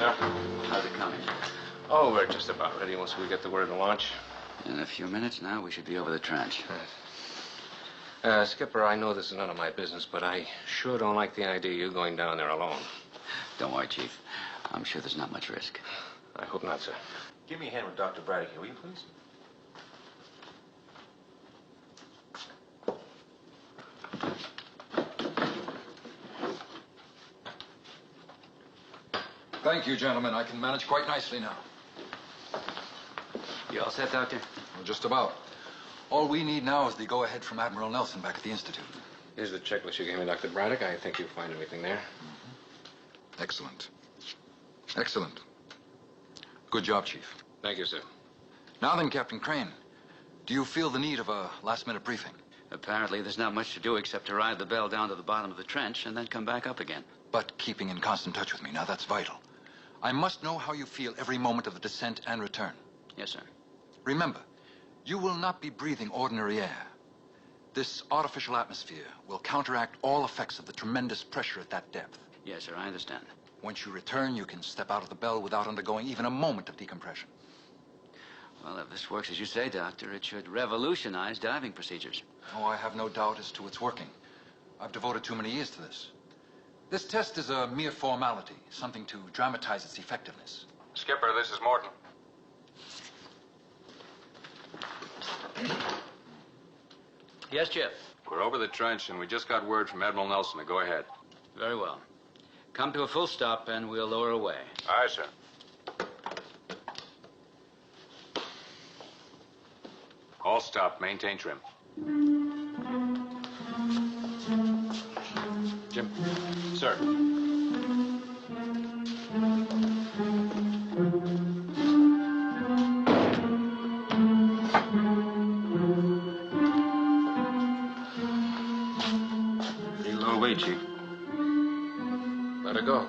sir. How's it coming? Oh, we're just about ready once we get the word to launch. In a few minutes now, we should be over the trench. Skipper, I know this is none of my business, but I sure don't like the idea of you going down there alone. Don't worry, Chief. I'm sure there's not much risk. I hope not, sir. Give me a hand with Dr. Braddock here, will you, please? Thank you, gentlemen. I can manage quite nicely now. You all set, Doctor? Well, just about. All we need now is the go-ahead from Admiral Nelson back at the Institute. Here's the checklist you gave me, Dr. Braddock. I think you'll find everything there. Excellent. Excellent. Good job, Chief. Thank you, sir. Now then, Captain Crane, do you feel the need of a last-minute briefing? Apparently, there's not much to do except to ride the bell down to the bottom of the trench and then come back up again. But keeping in constant touch with me. Now, that's vital. I must know how you feel every moment of the descent and return. Yes, sir. Remember, you will not be breathing ordinary air. This artificial atmosphere will counteract all effects of the tremendous pressure at that depth. Yes, sir, I understand. Once you return, you can step out of the bell without undergoing even a moment of decompression. Well, if this works as you say, Doctor, it should revolutionize diving procedures. Oh, I have no doubt as to its working. I've devoted too many years to this. This test is a mere formality, something to dramatize its effectiveness. Skipper, this is Morton. Yes, Jeff. We're over the trench, and we just got word from Admiral Nelson to go ahead. Very well. Come to a full stop, and we'll lower away. Aye, sir. All stop. Maintain trim. Jim. Sir. Pretty low weight, Chief. Let her go.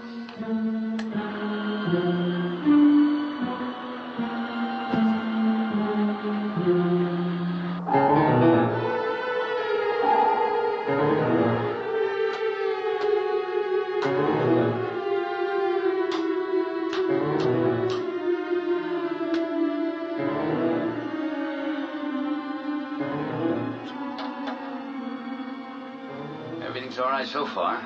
Everything's all right so far.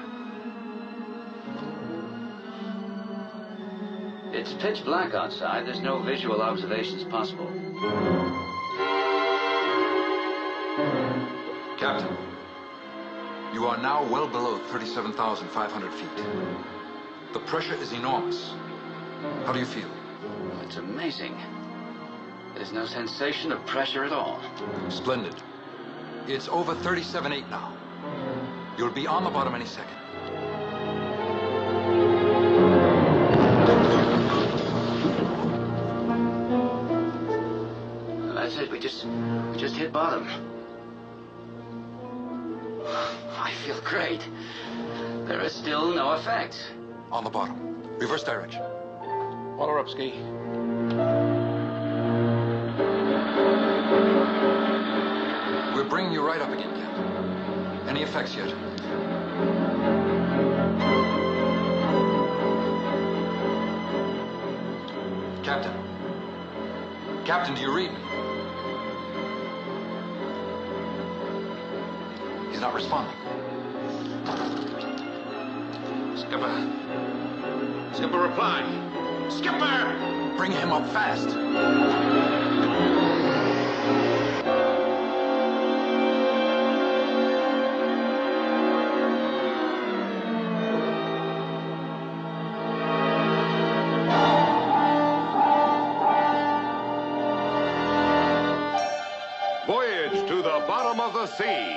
It's pitch black outside. There's no visual observations possible. Captain, you are now well below 37,500 feet. The pressure is enormous. How do you feel? It's amazing. There's no sensation of pressure at all. Splendid. It's over 37.8 now. You'll be on the bottom any second. That's it. We just hit bottom. I feel great. There is still no effect. On the bottom. Reverse direction. Haul her up, Ski. We're bringing you right up again, Captain. Any effects yet? Captain. Captain, do you read me? He's not responding. Skipper. Skipper, reply. Skipper! Bring him up fast. Voyage to the bottom of the sea.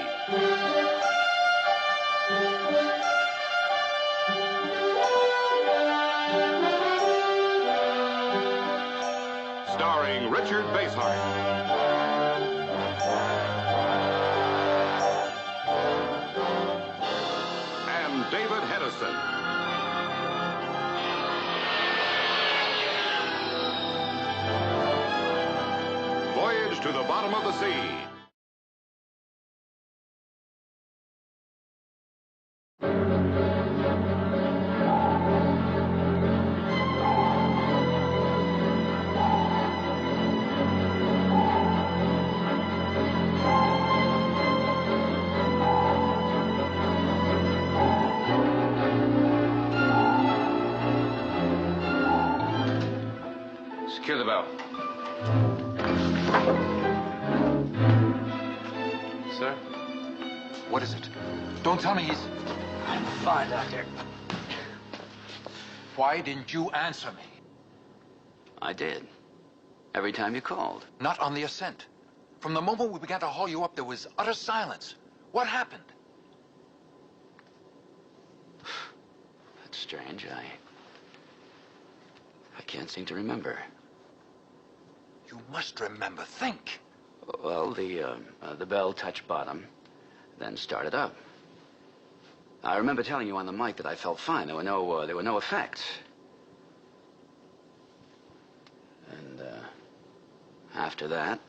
Starring Richard Basehart. And David Hedison. Voyage to the bottom of the sea. Cue the bell. Sir? What is it? Don't tell me he's... I'm fine, Doctor. Why didn't you answer me? I did. Every time you called. Not on the ascent. From the moment we began to haul you up, there was utter silence. What happened? That's strange. I can't seem to remember. You must remember. Think. Well, the bell touched bottom, then started up. I remember telling you on the mic that I felt fine. There were no effects. And after that,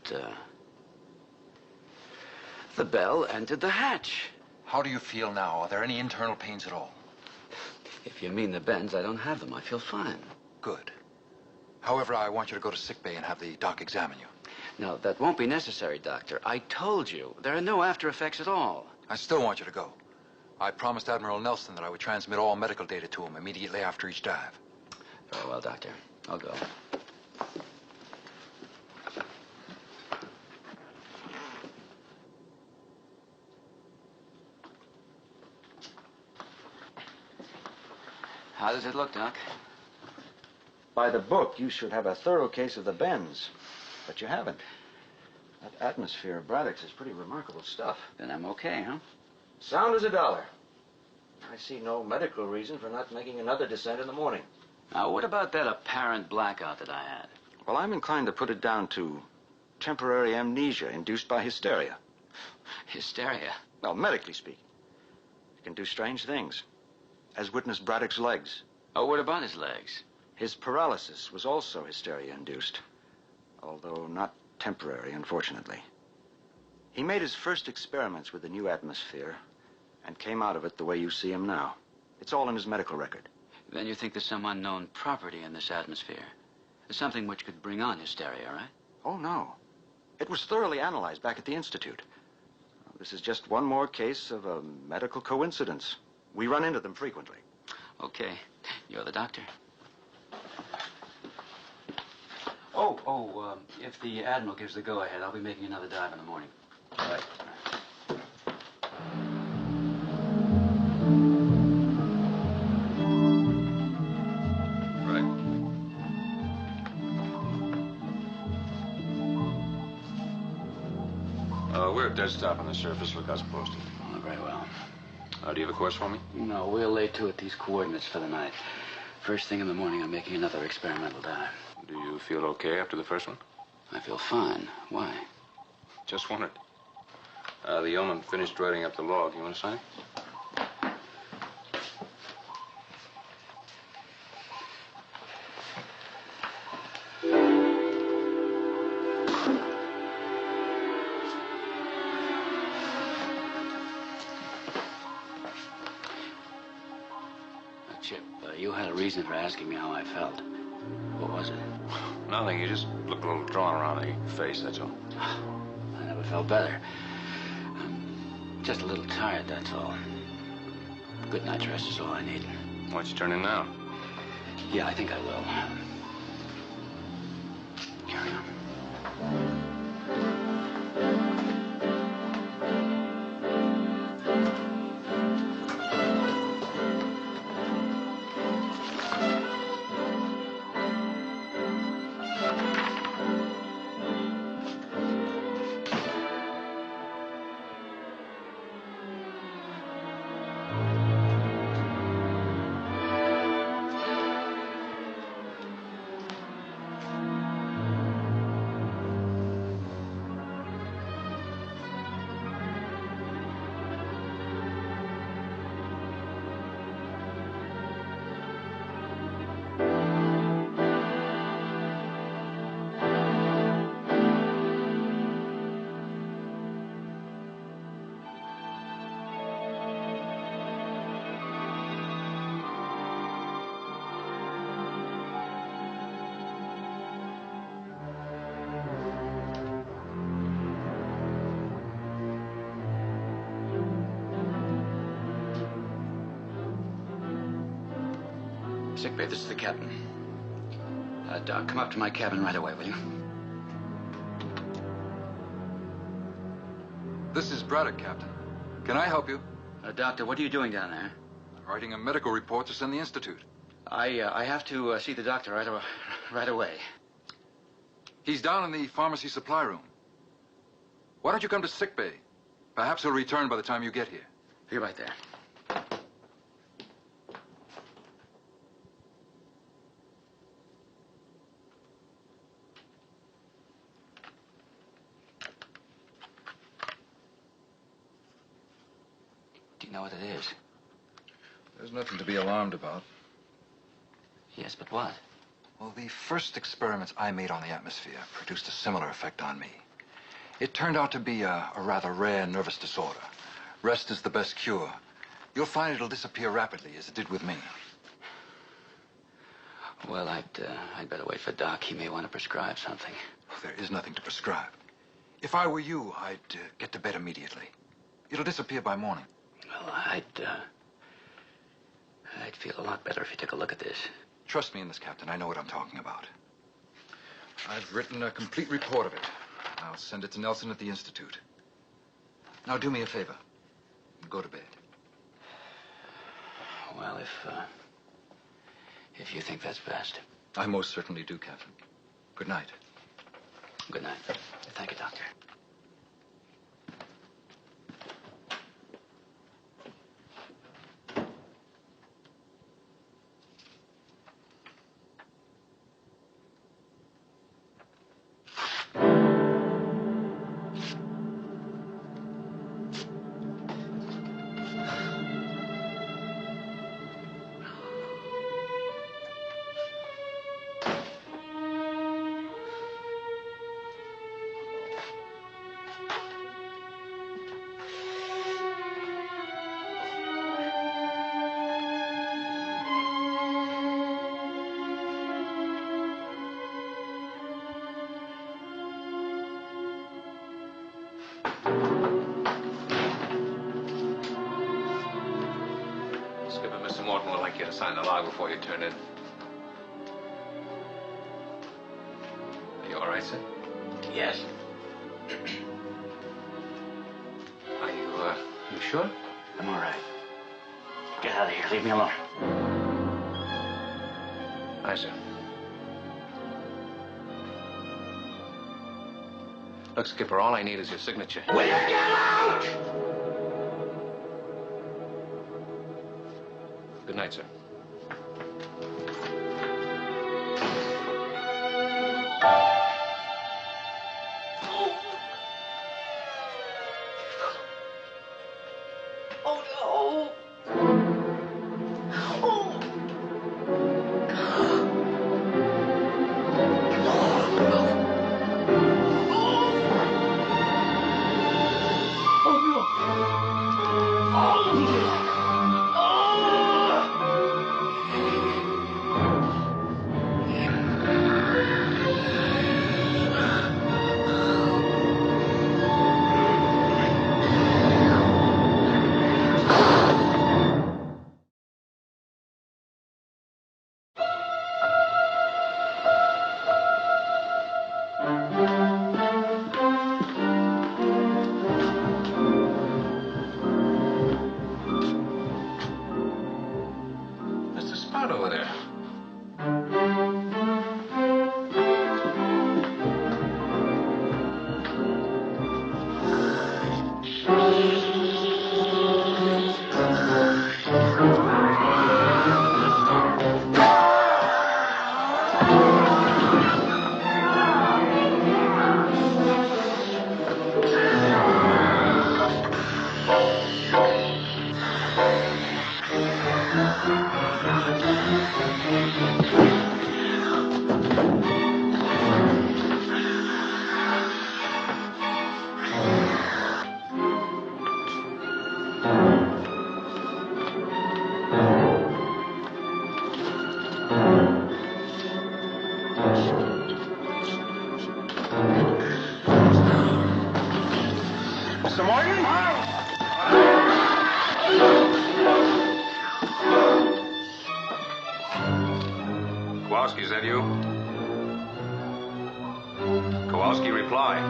the bell entered the hatch. How do you feel now? Are there any internal pains at all? If you mean the bends, I don't have them. I feel fine. Good. However, I want you to go to sickbay and have the doc examine you. No, that won't be necessary, Doctor. I told you. There are no after effects at all. I still want you to go. I promised Admiral Nelson that I would transmit all medical data to him immediately after each dive. Very well, Doctor. I'll go. How does it look, Doc? By the book, you should have a thorough case of the bends, but you haven't. That atmosphere of Braddock's is pretty remarkable stuff. Then I'm okay, huh? Sound as a dollar. I see no medical reason for not making another descent in the morning. Now, what about that apparent blackout that I had? Well, I'm inclined to put it down to temporary amnesia induced by hysteria. Hysteria? Well, medically speaking. It can do strange things, as witness Braddock's legs. Oh, what about his legs? His paralysis was also hysteria-induced, although not temporary, unfortunately. He made his first experiments with the new atmosphere and came out of it the way you see him now. It's all in his medical record. Then you think there's some unknown property in this atmosphere? There's something which could bring on hysteria, right? Oh, no. It was thoroughly analyzed back at the Institute. This is just one more case of a medical coincidence. We run into them frequently. Okay. You're the doctor. If the Admiral gives the go-ahead, I'll be making another dive in the morning. All right. We're a dead stop on the surface. Look us posted. Oh, very well. Do you have a course for me? No, we'll lay to at these coordinates for the night. First thing in the morning, I'm making another experimental dive. Do you feel okay after the first one? I feel fine. Why? Just wondered. The yeoman finished writing up the log. You want to sign? Chip, you had a reason for asking me how I felt. What was it? Nothing. You just look a little drawn around the face, that's all. I never felt better. I'm just a little tired, that's all. Good night's rest is all I need. Why don't you turn in now? Yeah, I think I will. Carry on. Sickbay, this is the captain. Doc, come up to my cabin right away, will you? This is Braddock, Captain. Can I help you? Doctor, what are you doing down there? Writing a medical report to send the Institute. I have to see the doctor right away. He's down in the pharmacy supply room. Why don't you come to sick bay? Perhaps he'll return by the time you get here. Be right there. Do you know what it is? There's nothing to be alarmed about. Yes, but what? Well, the first experiments I made on the atmosphere produced a similar effect on me. It turned out to be a rather rare nervous disorder. Rest is the best cure. You'll find it'll disappear rapidly, as it did with me. Well, I'd better wait for Doc. He may want to prescribe something. There is nothing to prescribe. If I were you, I'd get to bed immediately. It'll disappear by morning. Well, I'd feel a lot better if you took a look at this. Trust me in this, Captain. I know what I'm talking about. I've written a complete report of it. I'll send it to Nelson at the Institute. Now, do me a favor. Go to bed. Well, if you think that's best. I most certainly do, Captain. Good night. Good night. Thank you, Doctor. Skipper, Mr. Morton would like you to sign the log before you turn in. Are you all right, sir? Yes. Are you sure? I'm all right. Get out of here. Leave me alone. Aye, sir. Look, Skipper, all I need is your signature. Will you get out? Good night, sir. Mr. Spout over there. Mr. Morgan? Kowalski, is that you? Kowalski, reply.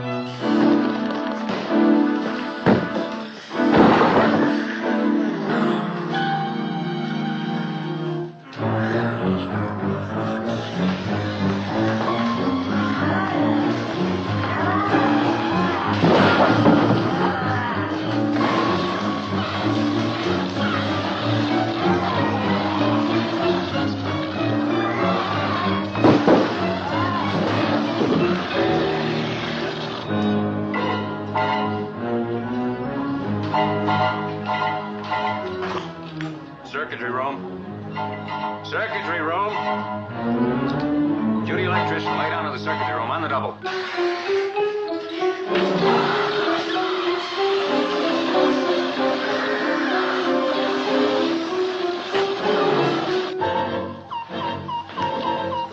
Circuitry room. Circuitry room. Judy electrician, lay down to the circuitry room on the double.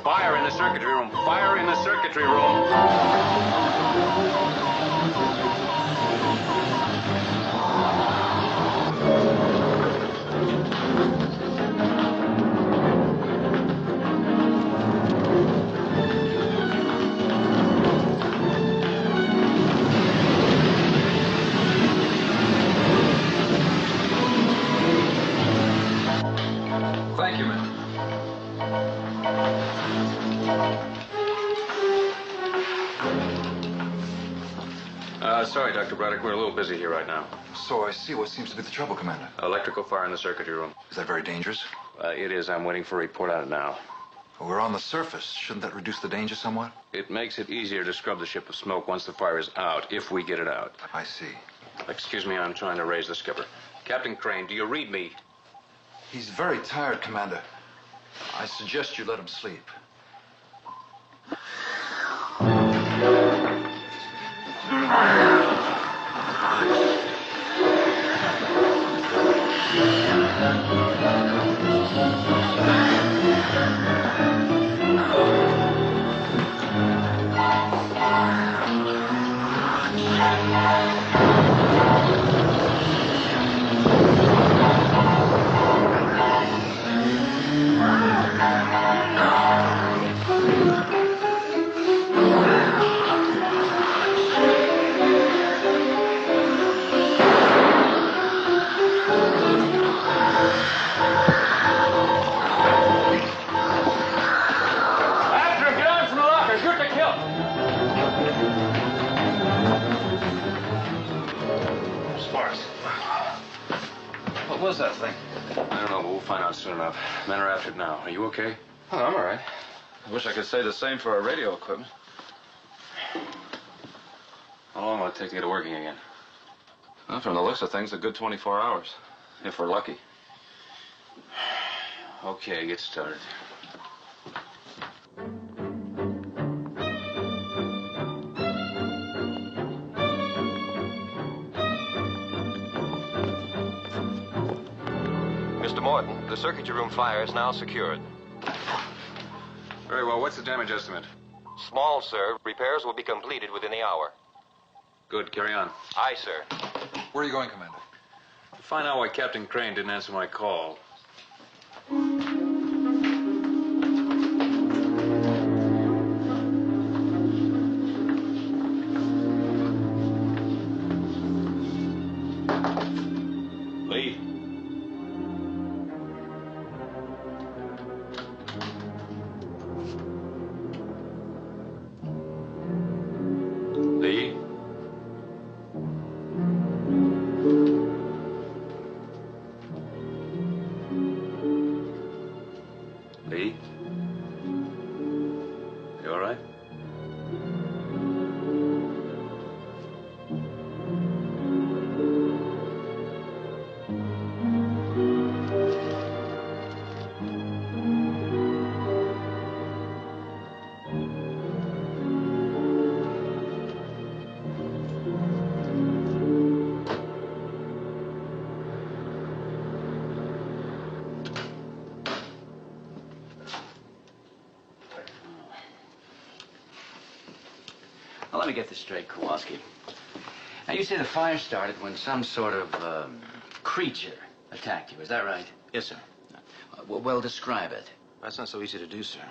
Fire in the circuitry room. Fire in the circuitry room. Thank you, man. Sorry, Dr. Braddock, we're a little busy here right now. So I see what seems to be the trouble, Commander. Electrical fire in the circuitry room. Is that very dangerous? It is. I'm waiting for a report on it now. Well, we're on the surface. Shouldn't that reduce the danger somewhat? It makes it easier to scrub the ship of smoke once the fire is out, if we get it out. I see. Excuse me, I'm trying to raise the skipper. Captain Crane, do you read me? He's very tired, Commander. I suggest you let him sleep. What was that thing? I don't know, but we'll find out soon enough. Men are after it now. Are you okay? Oh, I'm all right. I wish I could say the same for our radio equipment. How long will it take to get it working again? Well, from the looks of things, a good 24 hours, if we're lucky. Okay, get started. Mr. Morton, the circuitry room fire is now secured. Very well. What's the damage estimate? Small, sir. Repairs will be completed within the hour. Good. Carry on. Aye, sir. Where are you going, Commander? To find out why Captain Crane didn't answer my call. Lee. Lee? Lee? You all right? Well, let me get this straight, Kowalski. Now, you say the fire started when some sort of creature attacked you. Is that right? Yes, sir. Well, describe it. That's not so easy to do, sir.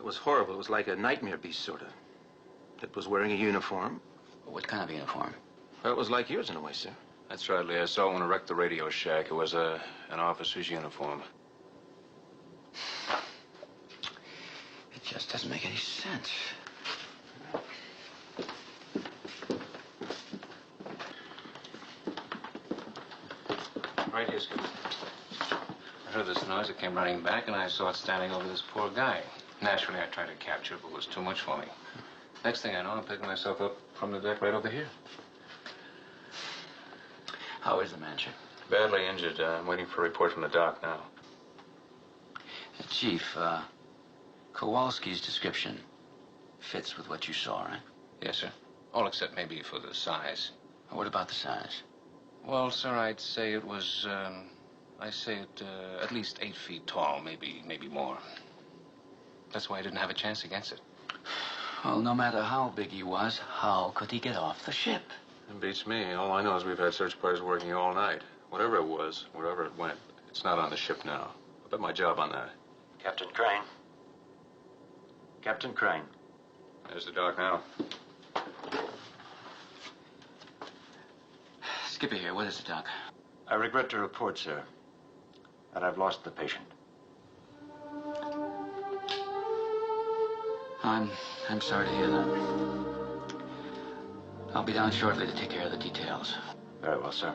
It was horrible. It was like a nightmare beast, sort of. It was wearing a uniform. What kind of uniform? Well, it was like yours in a way, sir. That's right, Lee. I saw one who wrecked the radio shack. It was an officer's uniform. It just doesn't make any sense. Right here, Skip. I heard this noise. I came running back, and I saw it standing over this poor guy. Naturally, I tried to capture it, but it was too much for me. Next thing I know, I'm picking myself up from the deck right over here. How is the man, Chief? Badly injured. I'm waiting for a report from the doc now. Chief, Kowalski's description fits with what you saw, right? Yes, sir. All except maybe for the size. What about the size? Well, sir, I'd say it was, at least 8 feet tall, maybe more. That's why I didn't have a chance against it. Well, no matter how big he was, how could he get off the ship? It beats me. All I know is we've had search parties working all night. Whatever it was, wherever it went, it's not on the ship now. I'll bet my job on that. Captain Crane. Captain Crane. There's the doc now. Skipper here. What is it, Doc? I regret to report, sir, that I've lost the patient. I'm sorry to hear that. I'll be down shortly to take care of the details. Very well, sir.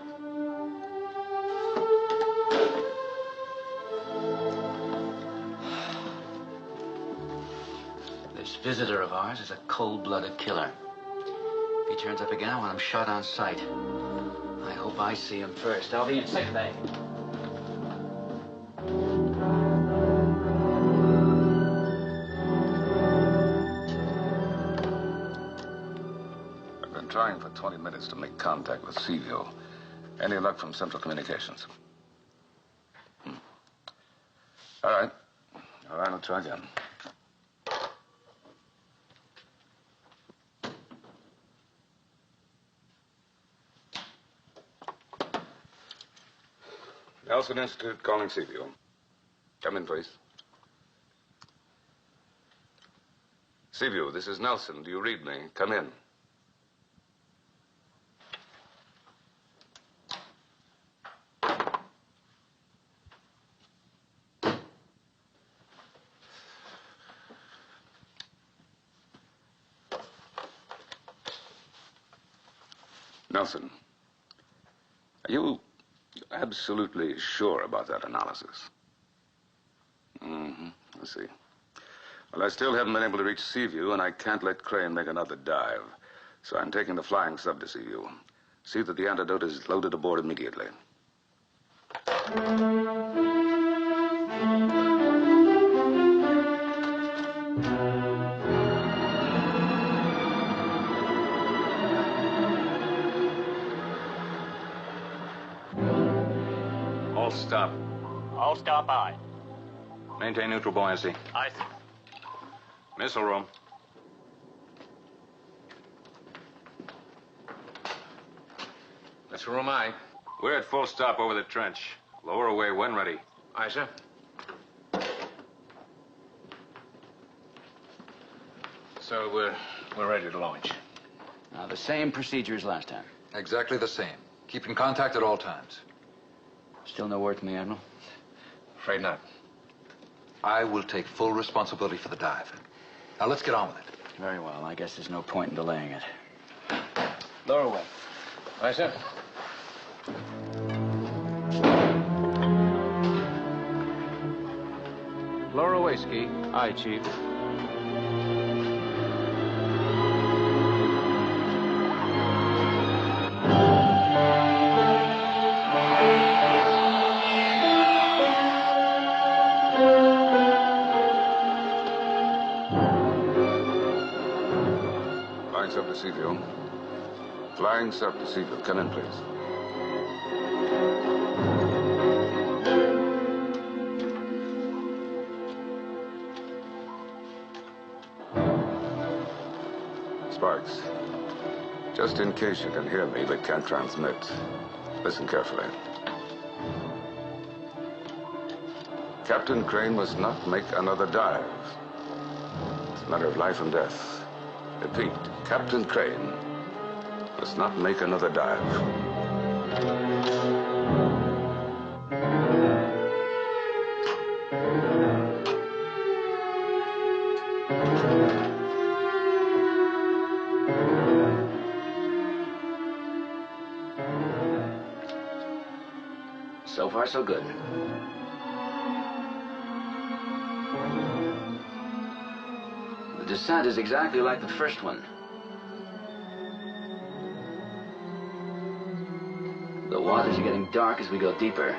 This visitor of ours is a cold-blooded killer. If he turns up again, I want him shot on sight. I hope I see him first. I'll be in sick bay. I've been trying for 20 minutes to make contact with Seaview. Any luck from Central Communications? All right, I'll try again. Nelson Institute calling Seaview. Come in, please. Seaview, this is Nelson. Do you read me? Come in. Nelson, are you absolutely sure about that analysis? I see. Well, I still haven't been able to reach Seaview, and I can't let Crane make another dive. So I'm taking the flying sub to Seaview. See that the antidote is loaded aboard immediately. All stop. All stop aye. Maintain neutral buoyancy. Aye, sir. Missile room. That's room I. We're at full stop over the trench. Lower away when ready. Aye, sir. So we're ready to launch. Now, the same procedure as last time. Exactly the same. Keep in contact at all times. Still no word from the Admiral? Afraid not. I will take full responsibility for the dive. Now, let's get on with it. Very well. I guess there's no point in delaying it. Lower away. Aye, sir. Lower away, Ski. Aye, Chief. Flying sub to Seaview. Flying sub to Seaview. Come in, please. Sparks, just in case you can hear me but can't transmit, listen carefully. Captain Crane must not make another dive. a matter of life and death. Repeat, Captain Crane must not make another dive. So far, so good. The descent is exactly like the first one. The waters are getting dark as we go deeper.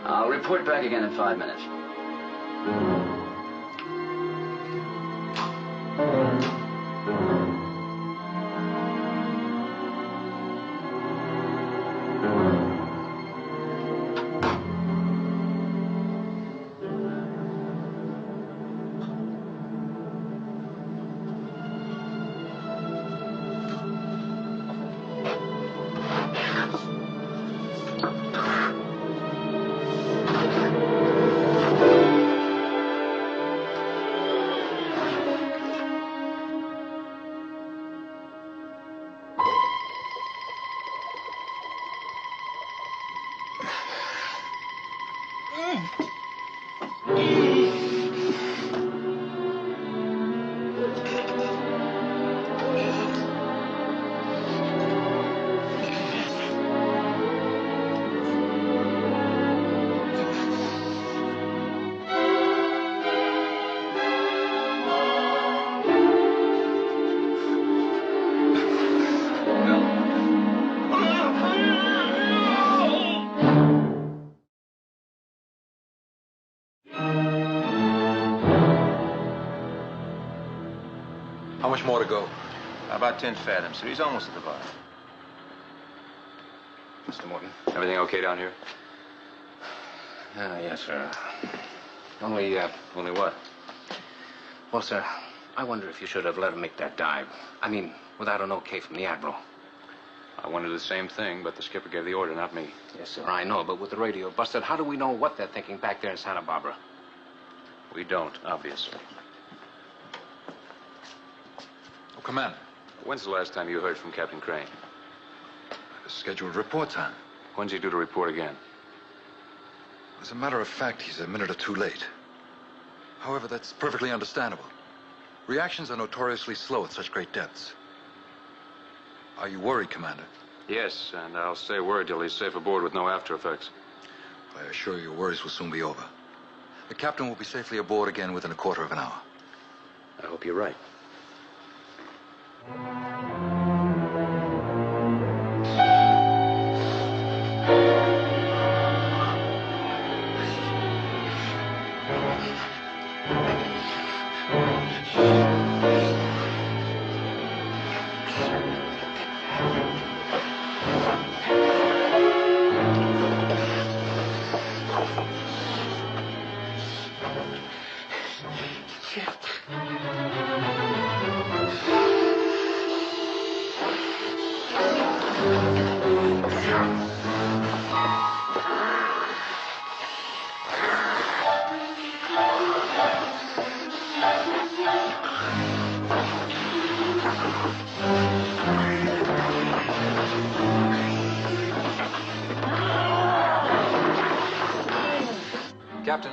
I'll report back again in 5 minutes. How much more to go? About 10 fathoms, sir. He's almost at the bottom. Mr. Morton. Everything okay down here? Yes, sir. Only what? Well, sir, I wonder if you should have let him make that dive. I mean, without an okay from the Admiral. I wanted the same thing, but the skipper gave the order, not me. Yes, sir, I know, but with the radio busted, how do we know what they're thinking back there in Santa Barbara? We don't, obviously. Oh, Commander. When's the last time you heard from Captain Crane? Scheduled report time. When's he due to report again? As a matter of fact, he's a minute or two late. However, that's perfectly understandable. Reactions are notoriously slow at such great depths. Are you worried, Commander? Yes, and I'll stay worried till he's safe aboard with no after effects. I assure you, your worries will soon be over. The captain will be safely aboard again within a quarter of an hour. I hope you're right. Captain,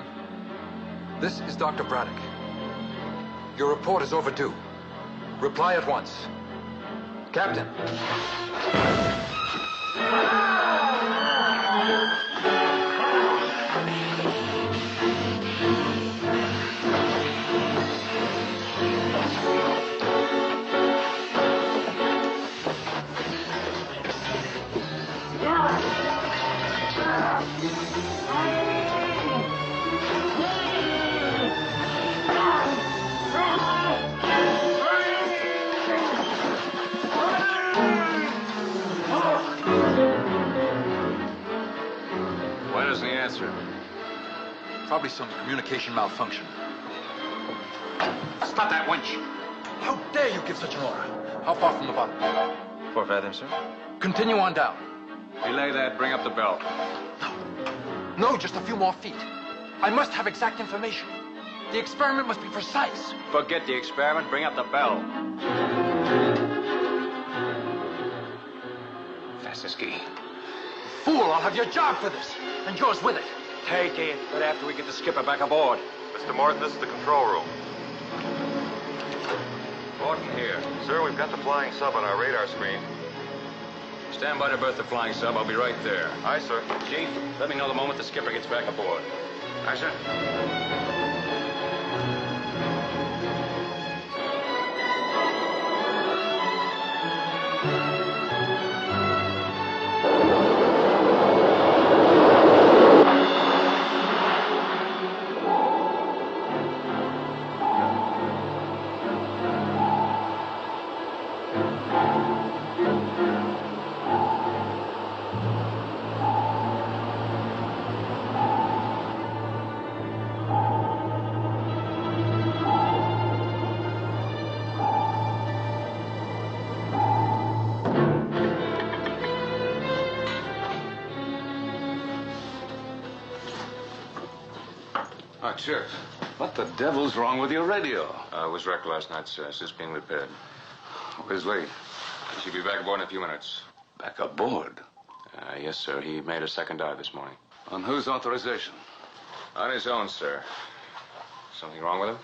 this is Dr. Braddock. Your report is overdue. Reply at once. Captain. Probably some communication malfunction. Stop that winch! How dare you give such an order? How far from the bottom? 4 fathoms, sir. Continue on down. Relay that, bring up the belt. No, just a few more feet. I must have exact information. The experiment must be precise. Forget the experiment. Bring up the bell. Fastest key. Fool, I'll have your job for this, and yours with it. Take it, but after we get the skipper back aboard. Mr. Morton, this is the control room. Morton here. Sir, we've got the flying sub on our radar screen. Stand by to berth the flying sub. I'll be right there. Aye, sir. Chief, let me know the moment the skipper gets back aboard. Aye, sir. Sheriff, what the devil's wrong with your radio? It was wrecked last night, sir. It's just being repaired. Where's Lee? He should be back aboard in a few minutes. Back aboard? Yes, sir. He made a second dive this morning. On whose authorization? On his own, sir. Something wrong with him?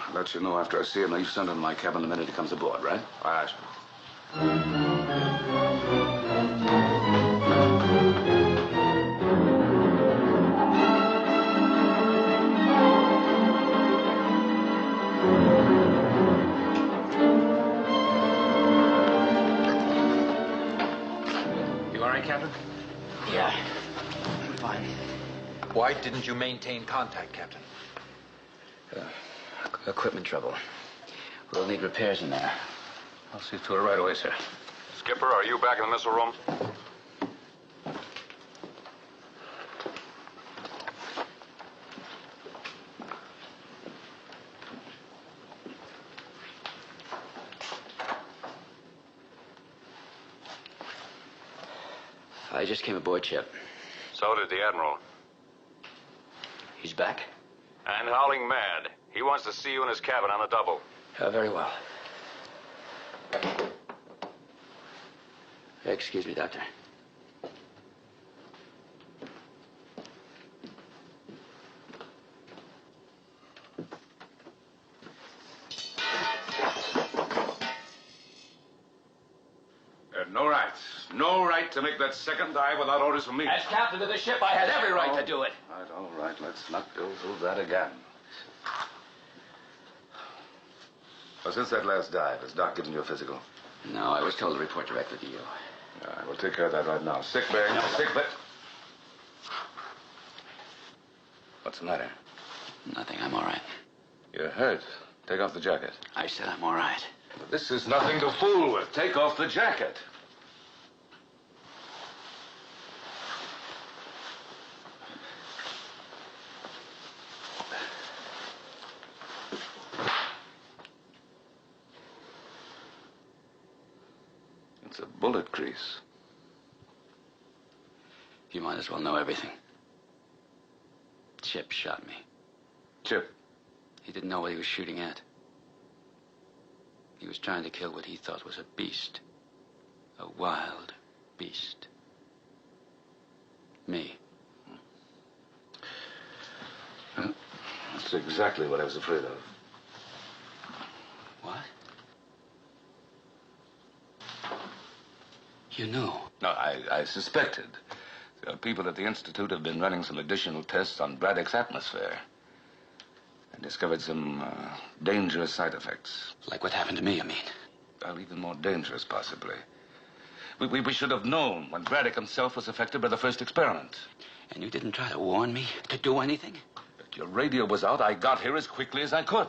I'll let you know after I see him. Now, you send him to my cabin the minute he comes aboard, right? Aye, sir. Captain? Yeah, I'm fine. Why didn't you maintain contact, Captain? Equipment trouble. We'll need repairs in there. I'll see to it right away, sir. Skipper, are you back in the missile room? I just came aboard, Chip. So did the Admiral. He's back? And howling mad. He wants to see you in his cabin on the double. Very well. Excuse me, Doctor. No right to make that second dive without orders from me. As captain of the ship, I had every right to do it. All right. Let's not go through that again. Well, since that last dive, has Doc given you a physical? No, I was told to report directly to you. All right, we'll take care of that right now. Sick bay. No. Sick bay. What's the matter? Nothing. I'm all right. You're hurt. Take off the jacket. I said I'm all right. But this is nothing to fool with. Take off the jacket. It's a bullet crease. You might as well know everything. Chip shot me. Chip? He didn't know what he was shooting at. He was trying to kill what he thought was a beast. A wild beast. Me. That's exactly what I was afraid of. What? You knew? No, I suspected. People at the Institute have been running some additional tests on Braddock's atmosphere. And discovered some dangerous side effects. Like what happened to me, I mean. Well, even more dangerous, possibly. We should have known when Braddock himself was affected by the first experiment. And you didn't try to warn me to do anything? But your radio was out. I got here as quickly as I could.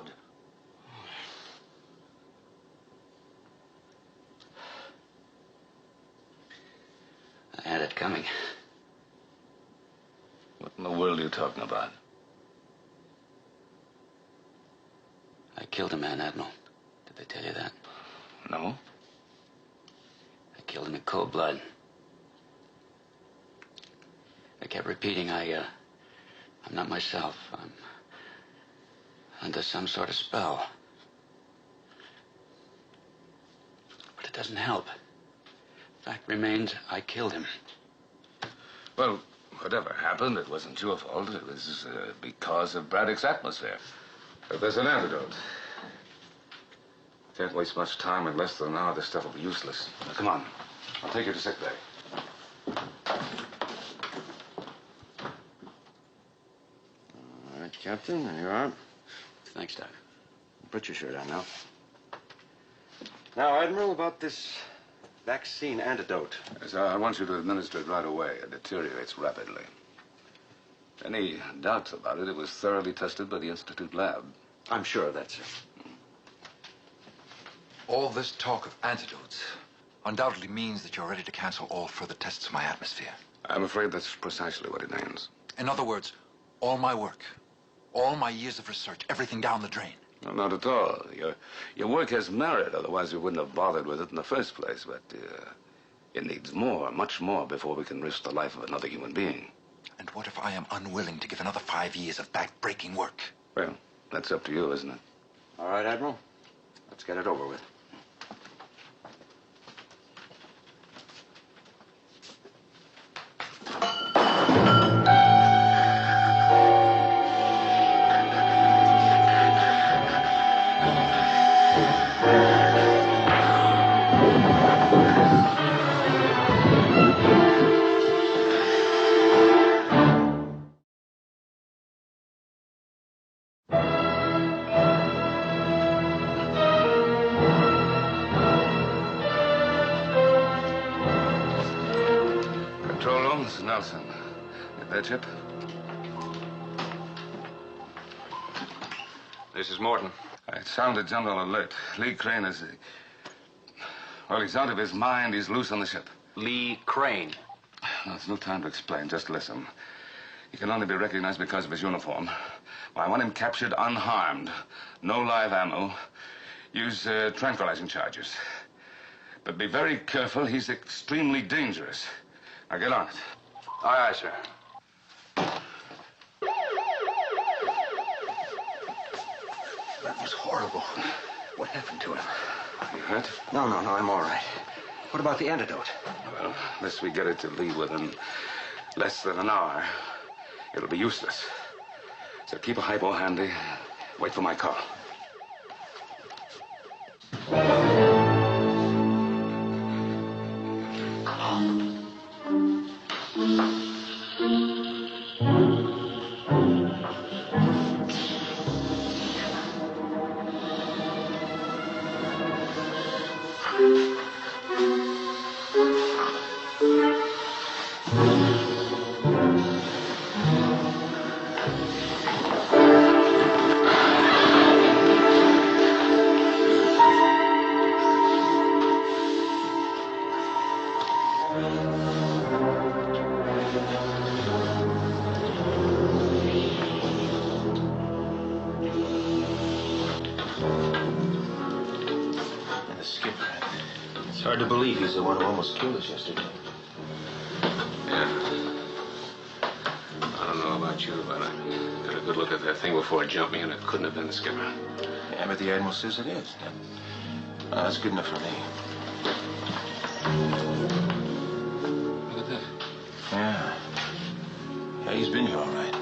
I had it coming. What in the world are you talking about? I killed a man, Admiral. Did they tell you that? No. I killed him in cold blood. I kept repeating, I I'm not myself. I'm under some sort of spell. But it doesn't help. Fact remains, I killed him. Well, whatever happened, it wasn't your fault. It was because of Braddock's atmosphere. But there's an antidote. Can't waste much time. In less than an hour, this stuff will be useless. Now, come on. I'll take you to sick bay. All right, Captain, there you are. Thanks, Doc. Put your shirt on now. Now, Admiral, about this vaccine antidote. Yes, I want you to administer it right away. It deteriorates rapidly. Any doubts about it, it was thoroughly tested by the Institute lab. I'm sure of that, sir. All this talk of antidotes undoubtedly means that you're ready to cancel all further tests of my atmosphere. I'm afraid that's precisely what it means. In other words, all my work, all my years of research, everything down the drain. No, not at all. Your work has merit, otherwise we wouldn't have bothered with it in the first place. But it needs more, much more, before we can risk the life of another human being. And what if I am unwilling to give another 5 years of back-breaking work? Well, that's up to you, isn't it? All right, Admiral. Let's get it over with. Control room, this is Nelson. Get that, Chip? This is Morton. I sounded general alert. Lee Crane is... Well, he's out of his mind. He's loose on the ship. Lee Crane. No, there's no time to explain. Just listen. He can only be recognized because of his uniform. Well, I want him captured unharmed. No live ammo. Use tranquilizing charges. But be very careful. He's extremely dangerous. Now, get on it. Aye, aye, sir. That was horrible. What happened to him? You hurt? No, I'm all right. What about the antidote? Well, unless we get it to Lee within less than an hour, it'll be useless. So keep a highball handy. Wait for my call. And the skipper. It's hard to believe he's the one who almost killed us yesterday. Yeah. I don't know about you, but I got a good look at that thing before it jumped me, and it couldn't have been the skipper. Yeah, but the Admiral says it is. That's good enough for me. Look at that. Yeah. Yeah, he's been here all right.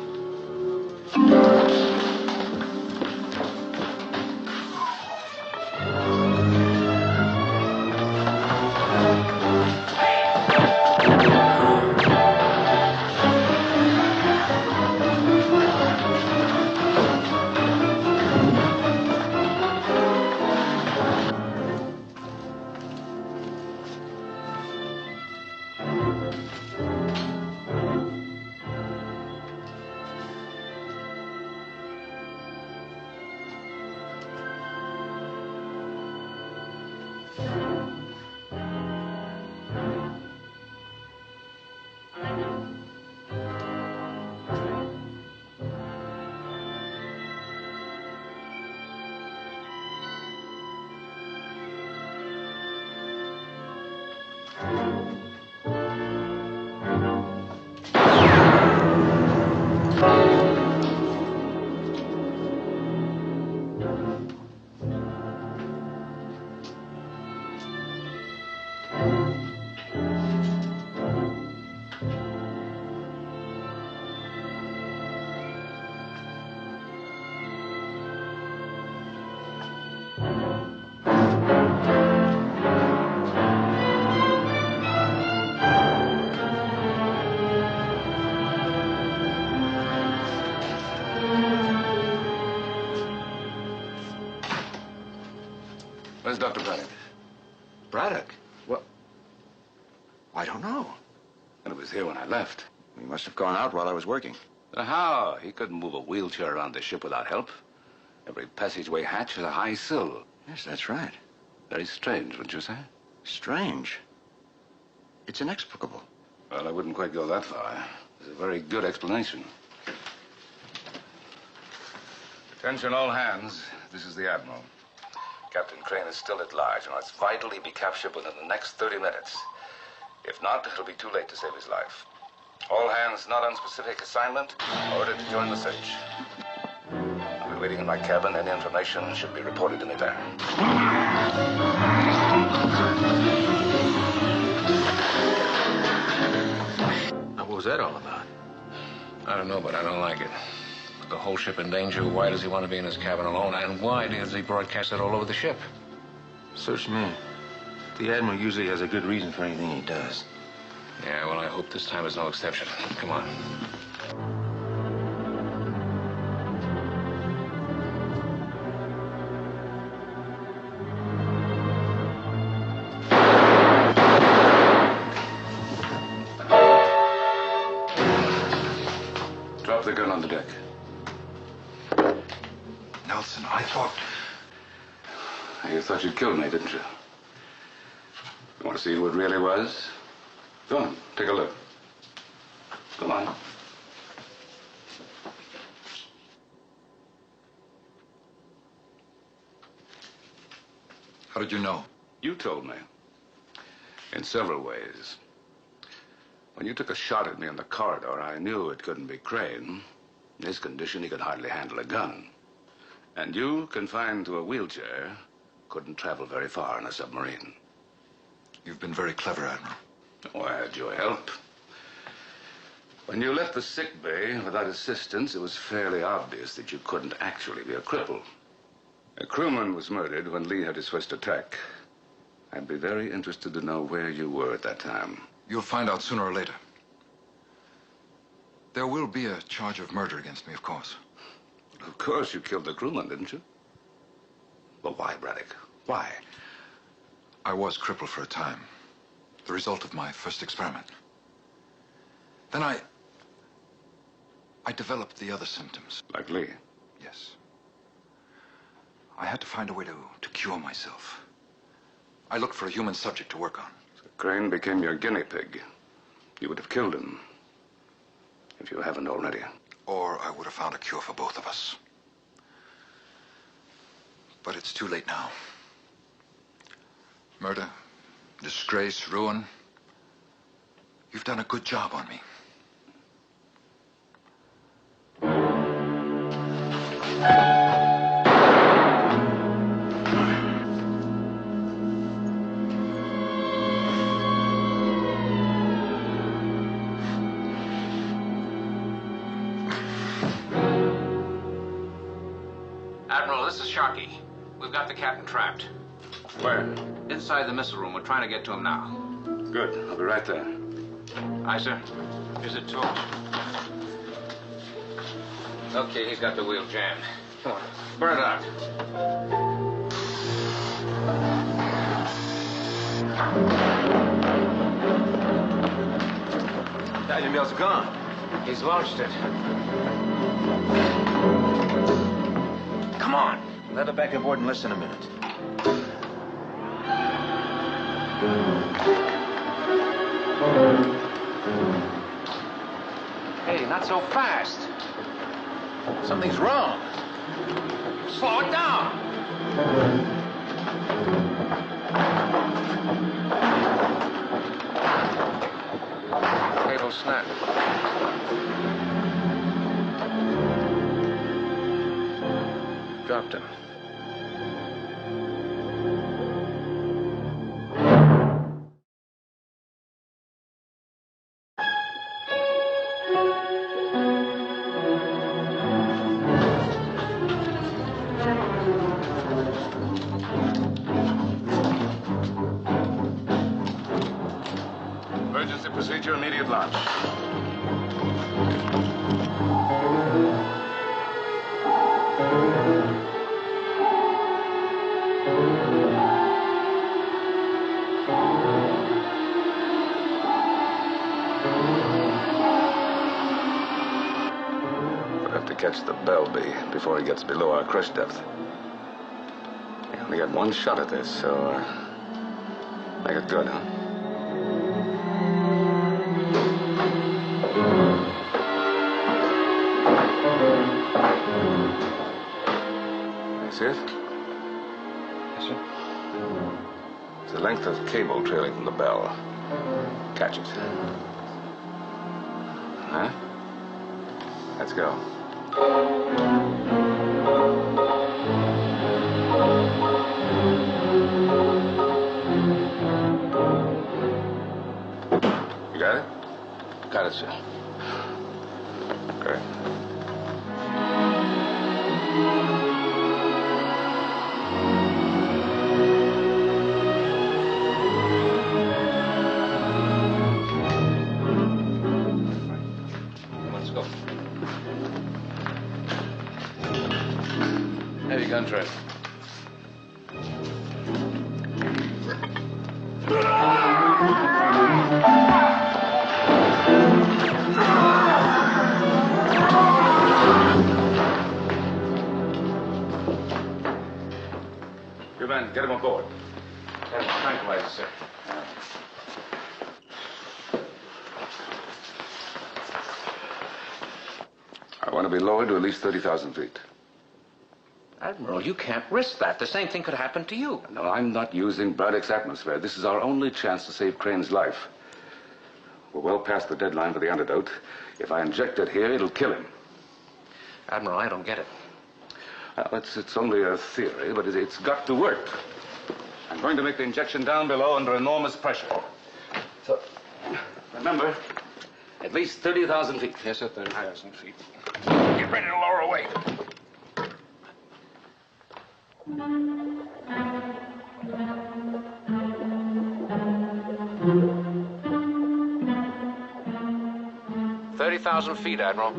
Where's Dr. Braddock? Braddock? Well, I don't know. And it was here when I left. He must have gone out while I was working. How? He couldn't move a wheelchair around the ship without help. Every passageway hatch has a high sill. Yes, that's right. Very strange, wouldn't you say? Strange. It's inexplicable. Well, I wouldn't quite go that far. There's a very good explanation. Attention all hands. This is the Admiral. Captain Crane is still at large, and it's vital he be captured within the next 30 minutes. If not, it'll be too late to save his life. All hands not on specific assignment, ordered to join the search. I'll be waiting in my cabin. Any information should be reported to me there. Now, what was that all about? I don't know, but I don't like it. With the whole ship in danger, why does he want to be in his cabin alone? And why does he broadcast it all over the ship? Search me. The Admiral usually has a good reason for anything he does. Yeah, well, I hope this time is no exception. Come on. Drop the gun on the deck. Nelson, I thought... You thought you'd killed me, didn't you? You want to see who it really was? Go on, take a look. Come on. How did you know? You told me. In several ways. When you took a shot at me in the corridor, I knew it couldn't be Crane. In his condition, he could hardly handle a gun. And you, confined to a wheelchair, couldn't travel very far in a submarine. You've been very clever, Admiral. Oh, I had your help. When you left the sick bay without assistance, it was fairly obvious that you couldn't actually be a cripple. A crewman was murdered when Lee had his first attack. I'd be very interested to know where you were at that time. You'll find out sooner or later. There will be a charge of murder against me, of course. Of course, you killed the crewman, didn't you? But why, Braddock? Why? I was crippled for a time. The result of my first experiment. Then I developed the other symptoms. Like Lee? Yes. I had to find a way to cure myself. I looked for a human subject to work on. So Crane became your guinea pig. You would have killed him. If you haven't already. Or I would have found a cure for both of us. But it's too late now. Murder, disgrace, ruin. You've done a good job on me. Admiral, this is Sharkey. We've got the captain trapped. Where? Inside the missile room. We're trying to get to him now. Good. I'll be right there. Aye, sir. Here's the torch. Okay, he's got the wheel jammed. Come on, burn it out. Diving bell's gone. He's launched it. Come on. Let her back aboard in less than a minute. Hey, not so fast. Something's wrong. Slow it down. Cable snap. Dropped him. Emergency procedure, immediate launch. to catch the Belby before he gets below our crush depth. We only got one shot at this, so make it good, huh? You see it? Yes, sir. It's a length of cable trailing from the bell. Catch it. Huh? Let's go. You got it? Got it, sir. Great. Let's go. Heavy gun track. You men, get him aboard. Tranquilizer, sir. I want to be lowered to at least 30,000 feet. Admiral, you can't risk that. The same thing could happen to you. No, I'm not using Braddock's atmosphere. This is our only chance to save Crane's life. We're well past the deadline for the antidote. If I inject it here, it'll kill him. Admiral, I don't get it. Well, it's only a theory, but it's got to work. I'm going to make the injection down below under enormous pressure. So, remember, at least 30,000 feet. Yes, sir, 30,000 feet. Get ready to lower away. $30,000 feet, Admiral.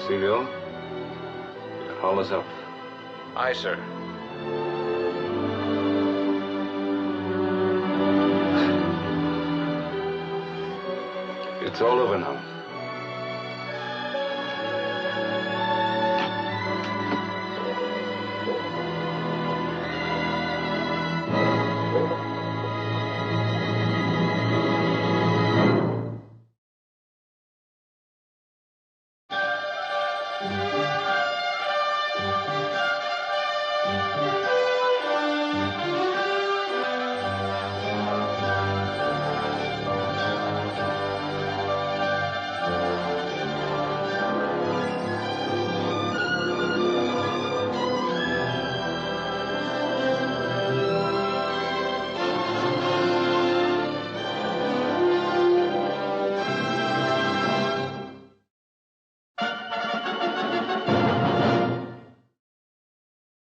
Seagull, you can haul us up. Aye, sir. It's all over now.